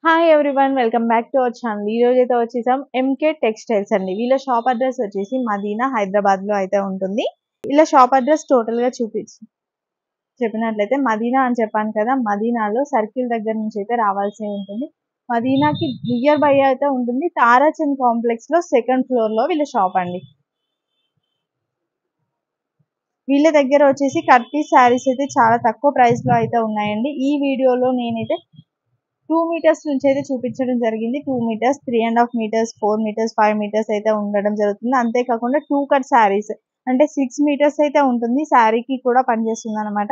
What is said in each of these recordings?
Hi everyone welcome back to our channel. ఈ రోజు అయితే వచ్చేసాం ఎంకే టెక్స్టైల్స్ అండి. వీళ్ళ షాప్ అడ్రస్ వచ్చేసి మదీనా హైదరాబాద్ లో అయితే ఉంటుంది. వీళ్ళ షాప్ అడ్రస్ టోటల్ గా చెప్పినట్లయితే మదీనా అని చెప్పాను కదా, మదీనాలో సర్కిల్ దగ్గర నుంచి అయితే రావాల్సి ఉంటుంది. మదీనాకి నియర్ బై అయితే ఉంటుంది. తారాచంద్ కాంప్లెక్స్ లో సెకండ్ ఫ్లోర్ లో వీళ్ళ షాప్ అండి. వీళ్ళ దగ్గర వచ్చేసి కట్ పీస్ శారీస్ అయితే చాలా తక్కువ ప్రైస్ లో అయితే ఉన్నాయండి. ఈ వీడియోలో నేనైతే 2 మీటర్స్ నుంచి అయితే చూపించడం జరిగింది. 2 మీటర్స్, 3.5 మీటర్స్, 4 మీటర్స్, 5 మీటర్స్ అయితే ఉండడం జరుగుతుంది. అంతేకాకుండా 2 కట్ శారీస్ అంటే 6 మీటర్స్ అయితే ఉంటుంది. శారీకి కూడా పనిచేస్తుంది అనమాట.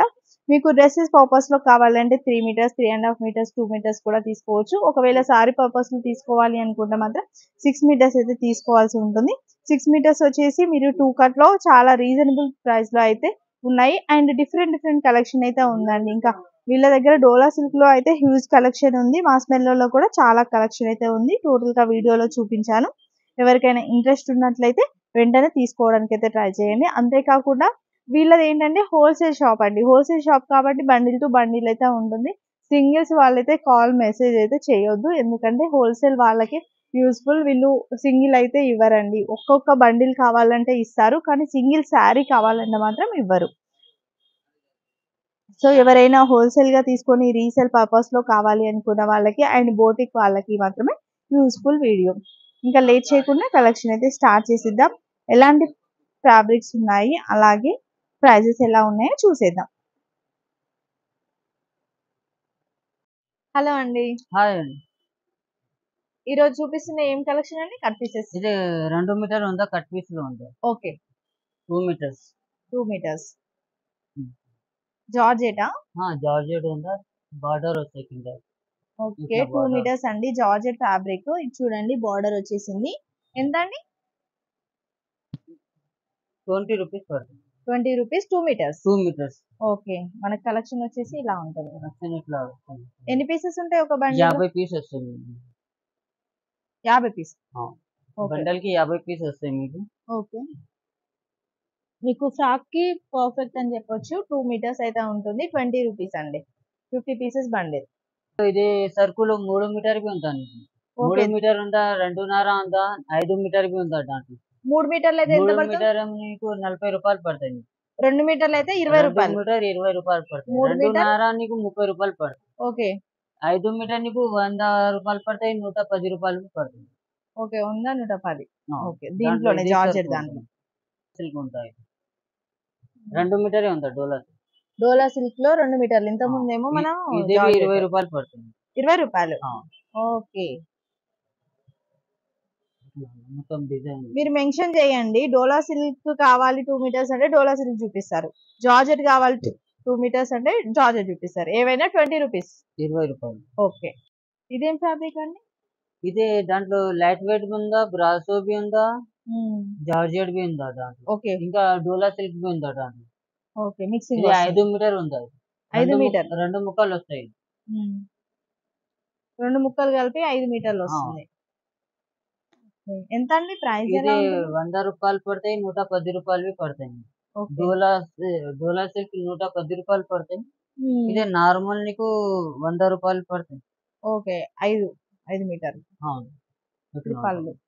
మీకు డ్రెస్సెస్ పర్పస్ లో కావాలంటే 3 మీటర్స్, 3.5 మీటర్స్, 2 మీటర్స్ కూడా తీసుకోవచ్చు. ఒకవేళ శారీ పర్పస్ లో తీసుకోవాలి అనుకుంటే మాత్రం 6 మీటర్స్ అయితే తీసుకోవాల్సి ఉంటుంది. 6 మీటర్స్ వచ్చేసి మీరు 2 కట్ లో చాలా రీజనబుల్ ప్రైస్ లో అయితే ఉన్నాయి. అండ్ డిఫరెంట్ డిఫరెంట్ కలెక్షన్ అయితే ఉందండి. ఇంకా వీళ్ళ దగ్గర డోలా సిల్క్ లో అయితే హ్యూజ్ కలెక్షన్ ఉంది. మాస్ మెల్లో కూడా చాలా కలెక్షన్ అయితే ఉంది. టోటల్ గా వీడియోలో చూపించాను. ఎవరికైనా ఇంట్రెస్ట్ ఉన్నట్లయితే వెంటనే తీసుకోవడానికి అయితే ట్రై చేయండి. అంతేకాకుండా వీళ్ళది ఏంటంటే హోల్సేల్ షాప్ అండి. హోల్సేల్ షాప్ కాబట్టి బండిల్ టు బండిల్ అయితే ఉంటుంది. సింగిల్స్ వాళ్ళైతే కాల్ మెసేజ్ అయితే చేయొద్దు. ఎందుకంటే హోల్సేల్ వాళ్ళకి యూస్ఫుల్. వీళ్ళు సింగిల్ అయితే ఇవ్వరండి. ఒక్కొక్క బండిల్ కావాలంటే ఇస్తారు, కానీ సింగిల్ శారీ కావాలంటే మాత్రం ఇవ్వరు. సో ఎవరైనా హోల్సేల్ గా తీసుకొని రీసేల్ పర్పస్ లో కావాలి అనుకున్న వాళ్ళకి అండ్ బోటిక్ వాళ్ళకి మాత్రమే యూస్ఫుల్ వీడియో. ఇంకా లేట్ చేయకుండా కలెక్షన్ అయితే స్టార్ట్ చేసిద్దాం. ఎలాంటి ఫ్యాబ్రిక్స్ ఉన్నాయి, అలాగే ప్రైజెస్ ఎలా ఉన్నాయో చూసేద్దాం. హలో అండి, హాయ్ అండి. ఈ రోజు చూపిస్తున్న ఏం కలెక్షన్ అండి? Cut pieces. ఇది 2 మీటర్ ఉందా? కట్ పీస్ లో ఉందా? Okay, 2 meters. 2 మీటర్స్ జార్జెటా? జార్జెట్ ఉందా? బార్డర్ వస్తాయి కింద. ఓకే, ఇట్లా 2 బార్డర్ మీటర్స్ అండి. Georgette fabric. ఇది చూడండి, బార్డర్ వచ్చేసింది. ఎంత అండి? 20 రూపీస్ పడుతుంది. 20 రూపీస్ 2 మీటర్స్. 2 మీటర్స్ ఓకే, మన కలెక్షన్ వచ్చేసి ఇలా ఉంటుంది. వస్తాయి. ఇట్లా వస్తాయి. ఎన్ని పీసెస్ ఉంటాయి ఒక బండిల్? 50 పీస్ వస్తాయి మీకు. 50 పీస్. ఓకే, బండల్ కి 50 పీస్ వస్తాయి మీకు. ఓకే. మీకు ఫ్రాక్ కి పర్ఫెక్ట్ అని చెప్పొచ్చు. 2 మీటర్స్ అయితే ఉంటుంది. 20 రూపీస్ అండి. 50 పీసెస్ బండిల్. ఇది సర్కుల్ 3 మీటర్ కి ఉందా నీకు? 3 ఓకే, మీటర్ ఉందా? 2.5 ఉందా? 5 మీటర్ కి ఉందా? దాంట్లో 3 మీటర్లు అయితే ఎంత 3 పడుతుంది? మీటర్ నీకు 40 రూపాయలు పడతాయి నీకు. 2 మీటర్లు అయితే 20 2 రూపాయలు. మీటర్ 20 రూపాయలు పడతాయి. 3 మీటర్ 2.5 నీకు 30 రూపాయలు పడతాయి. ఓకే, 5 మీటర్ నీకు 100 రూపాయలు పడతాయి. 110 రూపాయలు పడుతుంది. ఓకే. ఉందా 110? ఓకే, దాంట్లో దీంట్లోనే ఇది జార్జెట్ సరుకు దాంట్లో. ఉంటుంది. సిల్క్ ఉంటాయి. 2 మీటరే ఉందా డోలా? డోలా సిల్క్ లో 2 మీటర్లు. ఇంత ఆ, ముందేమో మనం ఇది 20 జార్జెట్ రూపాయలు పడుతుంది. 20 రూపాయలు. ఆ, ఓకే, ఇట్లా మొత్తం డిజైన్. మీరు మెన్షన్ చేయండి. డోలా సిల్క్ కావాలి 2 మీటర్స్ అంటే డోలా సిల్క్ చూపిస్తారు. జార్జెట్ కావాలి 2 మీటర్స్ అంటే జార్జెట్ చూపిస్తారు. ఏవైనా 20 రూపీస్. 20 రూపాయలు. ఓకే, ఇదేం ఫ్యాబ్రిక్ అండి? ఇది దాంట్లో లైట్ వెయిట్ బి ఉందా, బ్రాసో బి ఉందా, జార్జెట్ బి ఉందా దాంట్లో. ఓకే, ఇంకా డోలా సిల్క్ బి ఉందా దాంట్లో. ఓకే. మిక్సింగ్ ఇది వస్తుంది. 5 మీటర్ ఉందా? 5 మీటర్. 2 ముక్కలు వస్తాయి. 2 ముక్కలు కలిపి 5 మీటర్లు ఆ, వస్తుంది. ఎంత అండి? ప్రైస్ ఇది ఎలా ఉంటుంది? 100 రూపాయలు పడతాయి. 110 రూపాయలు పడతాయి. ఓకే, డోలా డోలా సిల్క్ 110 రూపాయలు పడతాయి. మ్మ్. ఇదే నార్మల్ నీకు 100 రూపాయలు పడతాయి. ఓకే, 5 మీటర్లు. అవును. ఇది ఇట్లా పళ్ళు. ఉంటుంది.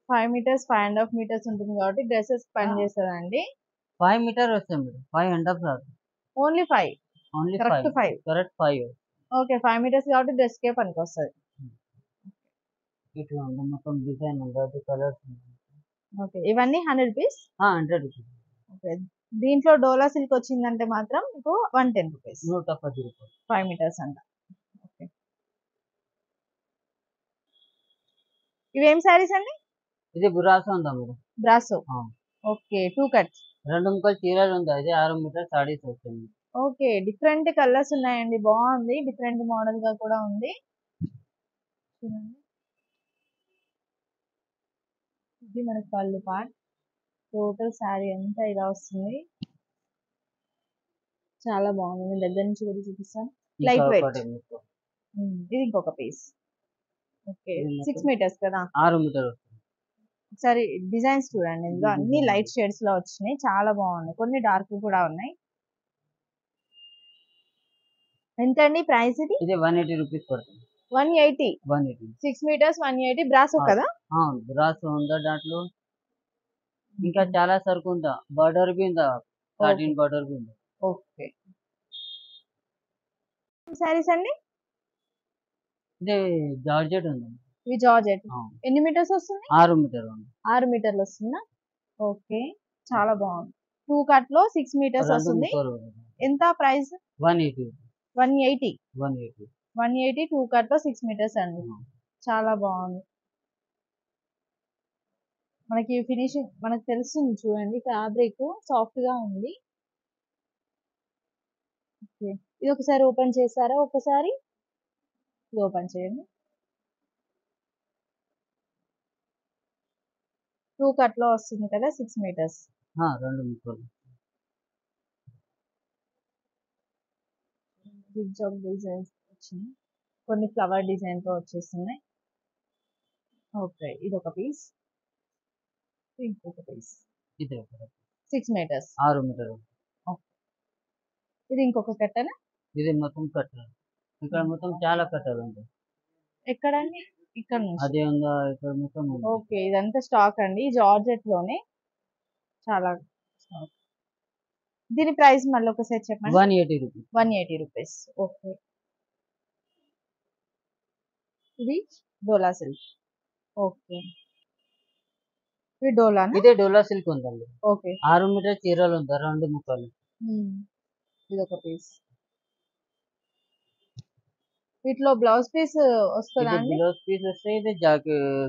5 మీటర్స్, 5.5 మీటర్స్ ఉంటుంది కాబట్టి డ్రెస్సెస్ పని చేస్తుందండి. 5 మీటర్ వస్తాయి మీరు. 5.5 రాదు. Only 5. Only correct 5. 5. Correct 5. Okay, 5 meters కాబట్టి డ్రెస్ కే పనికి వస్తుంది. ఇట్లా ఉంటుంది. మొత్తం డిజైన్ ఉంటుంది. కలర్స్ ఓకే, ఇవన్నీ 100 రూపీస్. 100 రూపీస్. ఓకే, దీంట్లో డోలా సిల్క్ వచ్చిందంటే మాత్రం మీకు 110 రూపీస్. 110 రూపాయలు. 5 మీటర్స్ అంట. ఓకే, ఇవేం శారీస్ అండి? ఇది బురాసా ఉందా మీరు? బ్రాసో. Okay, 2 cut. 2 ముక్కలు చీరలు ఉందా? ఇది 6 మీటర్ సారీస్ వస్తుంది. ఓకే, డిఫరెంట్ కలర్స్ ఉన్నాయండి. బాగుంది, డిఫరెంట్ మోడల్ గా కూడా ఉంది. చూడండి, ఇది మనకి పళ్ళు పార్ట్. టోటల్ శారీ అంతా ఇలా వస్తుంది. చాలా బాగుంది. నేను దగ్గర నుంచి కూడా చూపిస్తాను. ఇంకా లైట్ వెయిట్. ఒకటి మీకు. ఇది ఇంకొక పీస్. ఓకే, ఇది మొత్తం 6 మీటర్స్ కదా. 6 మీటర్ వస్తుంది. ఒకసారి డిజైన్స్ చూడండి. ఇందులో అన్ని లైట్ షేడ్స్ లో వచ్చినాయి. చాలా బాగున్నాయి. కొన్ని డార్క్ కూడా ఉన్నాయి. ఎంత అండి ప్రైస్ ఇది? ఇది 180 రూపీస్ పడుతుంది. 180. 180. 6 మీటర్స్ 180 బ్రాసో కదా? అవును, బ్రాస్ ఉందా దాంట్లో. ఇంకా చాలా సరుకు ఉందా, బార్డర్ బి ఉందా, సాటిన్ బార్డర్ బి ఉందా. ఓకే. సారీస్ అండి? ఇది జార్జెట్ ఉంది. ఇవి జార్జెట్. ఎన్ని మీటర్స్ వస్తుంది? 6 మీటర్ ఉంది. 6 మీటర్లు వస్తుందా? ఓకే, చాలా బాగుంది. 2 కట్ లో 6 మీటర్స్ వస్తుంది. ఎంత ప్రైస్? 180. 180. 180. 180 2 కట్ లో 6 మీటర్స్ అండి. చాలా బాగుంది. మనకి ఫినిషింగ్ మనకు తెలుస్తుంది చూడండి, ఫ్యాబ్రిక్ సాఫ్ట్ గా ఉంది. ఓకే, ఇది ఒకసారి ఓపెన్ చేస్తారా? ఒకసారి ఇది ఓపెన్ చేయండి. 2 కట్ లో వస్తుంది కదా 6 మీటర్స్. 2 మీటర్లు. జిగ్జాగ్ డిజైన్స్ వచ్చింది, కొన్ని ఫ్లవర్ డిజైన్ తో వచ్చేస్తున్నాయి. ఓకే, ఇది ఒక పీస్, ఇంకొక పీస్. ఇది 6 మీటర్స్. 6 మీటర్లు. ఇది ఇంకొక కట్టనా? ఇది మొత్తం కట్టాలి. ఇక్కడ మొత్తం చాలా కట్టాలు ఉంటాయి. ఎక్కడండి? ఇక్కడ నుంచి అదే ఉందా ఇక్కడ మొత్తం. ఓకే, ఇదంతా స్టాక్ అండి, జార్జెట్ లోనే చాలా స్టాక్. దీని ప్రైస్ మళ్ళీ ఒకసారి చెప్పండి. 180 రూపీస్. 180 రూపీస్. ఓకే, ఇది డోలా సిల్క్. ఓకే, ఇది డోలా. ఇదే డోలా సిల్క్ ఉందండి. ఓకే, 6 మీటర్ చీరలు ఉందా, 2 ముక్కలు. ఇది ఒక పీస్. వీటిలో బ్లౌజ్ పీస్ వస్తుందా అండి? బ్లౌజ్ పీస్ వస్తే ఇది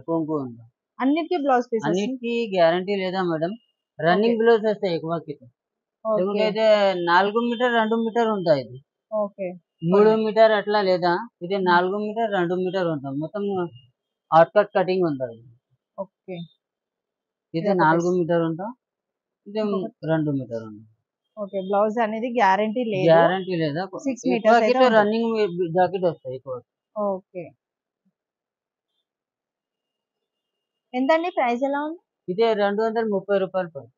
కొంగు ఉందా. అన్నిటికీ బ్లౌజ్ పీస్? అన్నిటికీ గ్యారంటీ లేదా మేడం, రన్నింగ్ బ్లౌజ్ వస్తాయి ఎక్కువ. లేకుంటే 4 మీటర్ 2 మీటర్ ఉందా ఇది. ఓకే, 3 మీటర్ అట్లా లేదా, ఇది 4 మీటర్ 2 మీటర్ ఉందా, మొత్తం హాట్ కట్ కటింగ్ ఉందా ఇది. ఓకే, ఇది 4 మీటర్ ఉందా, ఇది 2 మీటర్ ఉందా. ఓకే, బ్లౌజ్ అనేది గ్యారంటీ లేదు. గ్యారంటీ లేదా. 6 మీటర్స్ అయితే రన్నింగ్ జాకెట్ వస్తాయి ఎక్కువ. ఓకే, ఎంతండి ప్రైస్ ఎలా ఉంది? ఇదే 230 రూపాయలు పడుతుంది.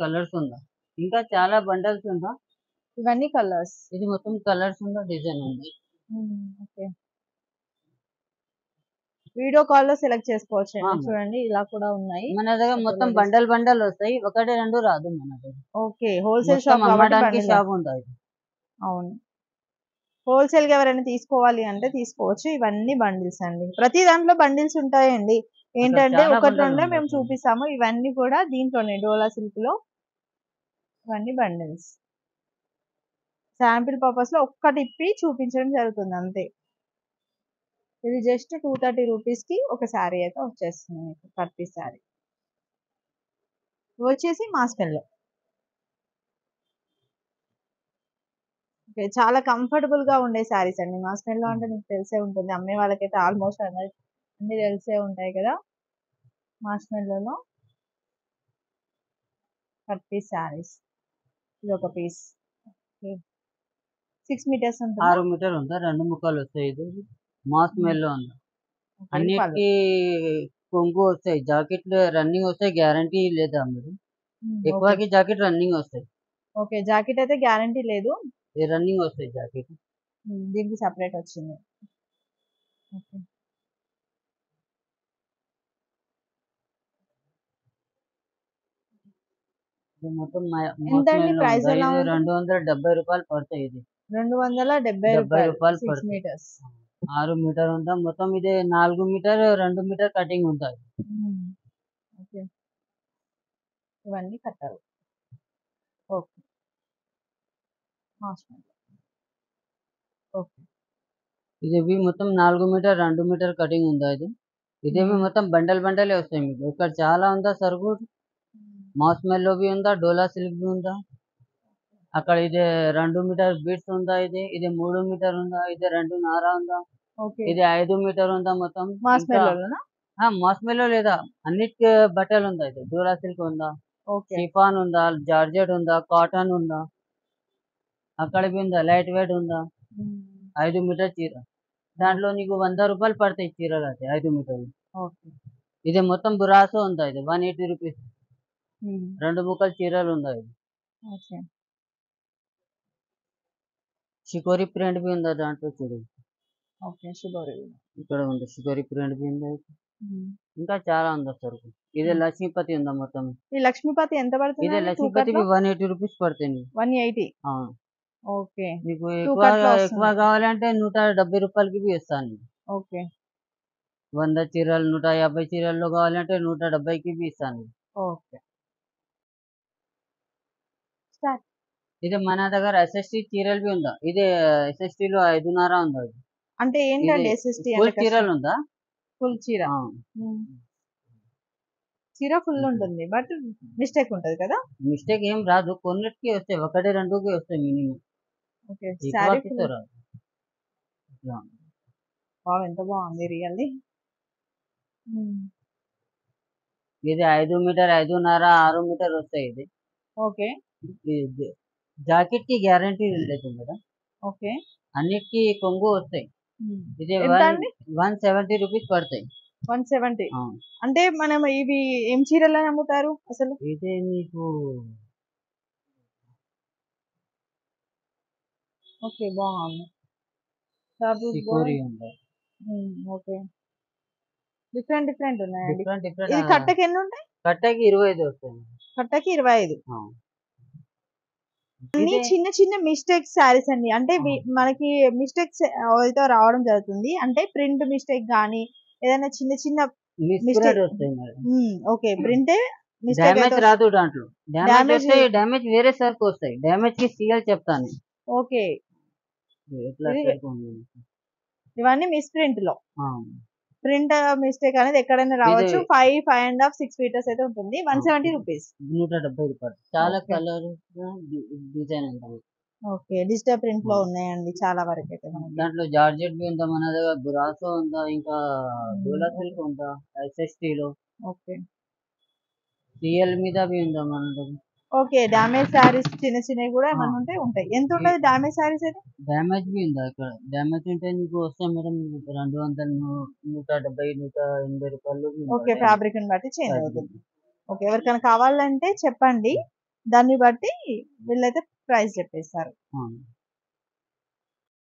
కలర్స్ ఉందా, ఇంకా చాలా బండల్స్ ఉందా. ఇవన్నీ కలర్స్. ఇది మొత్తం కలర్స్ ఉందా, డిజైన్ ఉంది. ఓకే, వీడియో కాల్ లో సెలెక్ట్ చేసుకోవచ్చు. చూడండి ఇలా కూడా ఉన్నాయి మన దగ్గర. మొత్తం బండల్ బండల్ వస్తాయి, ఒకటి రెండు రాదు మన దగ్గర. ఓకే, హోల్సేల్ షాప్ అమ్మడానికి షాప్ ఉంటుంది. అవును, హోల్సేల్ గా ఎవరైనా తీసుకోవాలి అంటే తీసుకోవచ్చు. ఇవన్నీ బండిల్స్ అండి, ప్రతి దాంట్లో బండిల్స్ ఉంటాయండి. ఏంటంటే ఒకటి రెండే మేము చూపిస్తాము. ఇవన్నీ కూడా దీంట్లోనే డోలా సిల్క్ లో ఇవన్నీ బండిల్స్. శాంపిల్ పర్పస్ లో ఒక్కటి ఇప్పి చూపించడం జరుగుతుంది అంతే. ఇది జస్ట్ 230 రూపీస్ కి ఒక శారీ అయితే వచ్చేస్తుంది మీకు, కట్ శారీ వచ్చేసి మాస్మెల్లో. ఓకే, చాలా కంఫర్టబుల్ గా ఉండే శారీస్ అండి. మాస్మెల్లో అంటే మీకు తెలిసే ఉంటుంది, అమ్మే వాళ్ళకైతే ఆల్మోస్ట్ అన్ని తెలిసే ఉంటాయి కదా. మాస్మెల్లోలో కట్ పీస్ శారీస్, ఇది ఒక పీస్. 6 మీటర్స్ ఉంటుంది. 6 మీటర్ ఉందా, 2 ముక్కలు వస్తాయి. ఇది మాస్మెల్లో ఉందా. అన్నిటికీ కొంగు వస్తాయి, జాకెట్ రన్నింగ్ వస్తాయి, గ్యారంటీ లేదా మేడం. ఎక్కువకి జాకెట్ రన్నింగ్ వస్తాయి. ఓకే, జాకెట్ అయితే గ్యారంటీ లేదు, రన్నింగ్ వస్తాయి జాకెట్. దీనికి సెపరేట్ వచ్చింది. ఓకే, మొత్తం ఎంతండి ప్రైస్ ఎలా ఉంది? 270 రూపాయలు పడతాయి. ఇది 270 రూపాయలు మీటర్స్. 6 మీటర్ ఉందా మొత్తం. ఇది 4 మీటర్ 2 మీటర్ కటింగ్ ఉంటుంది. ఓకే, ఇవన్నీ కట్టాలి. ఓకే, ఓకే, ఇది మొత్తం 4 మీటర్ 2 మీటర్ కటింగ్ ఉందా. ఇదేమి మొత్తం బండల్ బండలే వస్తాయి మీకు. ఇక్కడ చాలా ఉందా సరుకు. మాస్మెల్లో బి ఉందా, డోలా సిల్క్ బి ఉందా. అక్కడ ఇది 2 మీటర్ బీట్స్ ఉందా. ఇది 3 మీటర్ ఉందా. ఇది 2.5 ఉందా. ఇది 5 మీటర్ ఉందా మొత్తం. మాస్మెల్లో లేదా, అన్నిటికీ బట్టలు ఉందా. ఇది డోలా సిల్క్ ఉందా, షిఫాన్ ఉందా, జార్జెట్ ఉందా, కాటన్ ఉందా. అక్కడ బి ఉందా, లైట్ వెయిట్ ఉందా. 5 మీటర్ చీర, దాంట్లో నీకు 100 రూపాయలు పడతాయి చీరలు అయితే 5 మీటర్లు. ఇది మొత్తం బురాసో ఉందా. ఇది 180 రూపీస్, 2 ముక్కలు చీరలు ఉందా. ఇది షికోరి ప్రింట్ బి ఉందా దాంట్లో చూడు. ఓకే. షిబోరి. ఇక్కడ ఉంది షికోరి ప్రింట్ బి ఉంది. ఇంకా చాలా ఉందా సరుకు. ఇదే లక్ష్మీపతి ఉందా మొత్తం. ఈ లక్ష్మీపతి ఎంత ఇదే పడుతుందండి లక్ష్మీపతివి తూకట్లో? 180 రూపీస్ పడతాయి. 180. అవును. ఓకే. నీకు తూకట్లో ఎక్కువ వస్తుంది. కావాలంటే 170 రూపాయలకి బి ఇస్తాను. ఓకే. 100 చీరలు 150 చీరల్లో కావాలంటే 170కి బి ఇస్తాను. ఓకే. స్టార్ట్. ఇది మన దగ్గర ఎస్ఎస్టీ చీరలు బి ఉందా. ఇదే ఎస్ఎస్టీలో 5.5 ఉందా ఇది. అంటే ఇది ఏంటండి ఎస్ఎస్టీ అంటే ఫుల్ కష్టం? చీరలు ఉందా. ఫుల్ చీర. చీర ఫుల్ ఉంటుంది. బట్ మిస్టేక్ ఉంటది కదా? మిస్టేక్ ఏం రాదు. కొన్నిటికి వస్తాయి. 1, 2కి వస్తాయి మినిమం. ఓకే. ఎక్కువ సారీ కితో ఫుల్. రాదు. ఇట్లా. వావ్! ఎంత బాగుంది రియల్లీ. ఇది 5 మీటర్, 5.5, 6 మీటర్ వస్తాయి ఇది. ఓకే. ఇది జాకెట్ కి గ్యారంటీ లేదు మేడం. ఓకే. అన్నిటికీ కొంగు వస్తాయి. ఇది ఎంత అండి? 170 రూపీస్ పడతాయి. 170. అవును. అంటే మనం ఇవి ఏం చీరలని అమ్ముతారు అసలు? ఇది నీకు ఓకే. బాగుంది. ఫ్యాబ్రిక్ కూడా షికోరి ఉంది. ఓకే. డిఫరెంట్ డిఫరెంట్ ఉన్నాయండి. డిఫరెంట్ ఇది డిఫరెంట్. కట్టకి ఎన్ని ఉంటాయి? కట్టకి 25 వస్తాయి. కట్టకి 25. అవును. అన్ని ఇదే చిన్న చిన్న మిస్టేక్ శారీస్ అండి. అంటే మనకి మిస్టేక్స్ అయితే రావడం జరుగుతుంది. అంటే ప్రింట్ మిస్టేక్ గానీ ఏదైనా చిన్న చిన్న మిస్ప్రింట్ మిస్టేక్. వస్తాయి మేడం. ఓకే. ప్రింటే మిస్టేక్ అయితే డ్యామేజ్ రాదు దాంట్లో. Damage damage. వస్తే డ్యామేజ్ వేరే సరుకు వస్తాయి. డ్యామేజ్ కి సీఎల్ చెప్తాను. ఓకే. ఎట్లా ఇది సరుకు ఉంది. ఇవన్నీ మిస్ప్రింట్ లో. ప్రింట్ మిస్టేక్ అనేది ఎక్కడైనా ఇది రావచ్చు. 5, 5.5, 6 మీటర్స్ అయితే ఉంటుంది. 170 రూపీస్. 170 రూపాయలు. చాలా ఓకే. కలర్ డిజైన్ ఉంటుంది. ఓకే. డిజిటల్ ప్రింట్ లో ఉన్నాయండి చాలా వరకు అయితే మనకి. దాంట్లో జార్జెట్ బి ఉందా మన దగ్గర. బ్రాసో ఉందా. ఇంకా డోలా సిల్క్ ఉందా. ఎస్ఎస్టీలో ఓకే. సిఎల్ మీద బి ఉందా మన దగ్గర. ఓకే. డ్యామేజ్ శారీస్ చిన్న చిన్నవి కూడా ఏమన్నా ఉంటే ఉంటాయి. ఎంత ఉంటుంది డ్యామేజ్ శారీస్ అయితే? డ్యామేజ్ బి ఉందా ఇక్కడ. డ్యామేజ్ ఉంటే నీకు వస్తాయి మేడం. 200, 170, 180 రూపాయలు. ఓకే. ఫ్యాబ్రిక్ ని బట్టి చేంజ్ అవుతుంది. ఓకే. ఎవరికైనా కావాలంటే చెప్పండి. దాన్ని బట్టి వీళ్ళైతే ప్రైస్ చెప్పేస్తారు.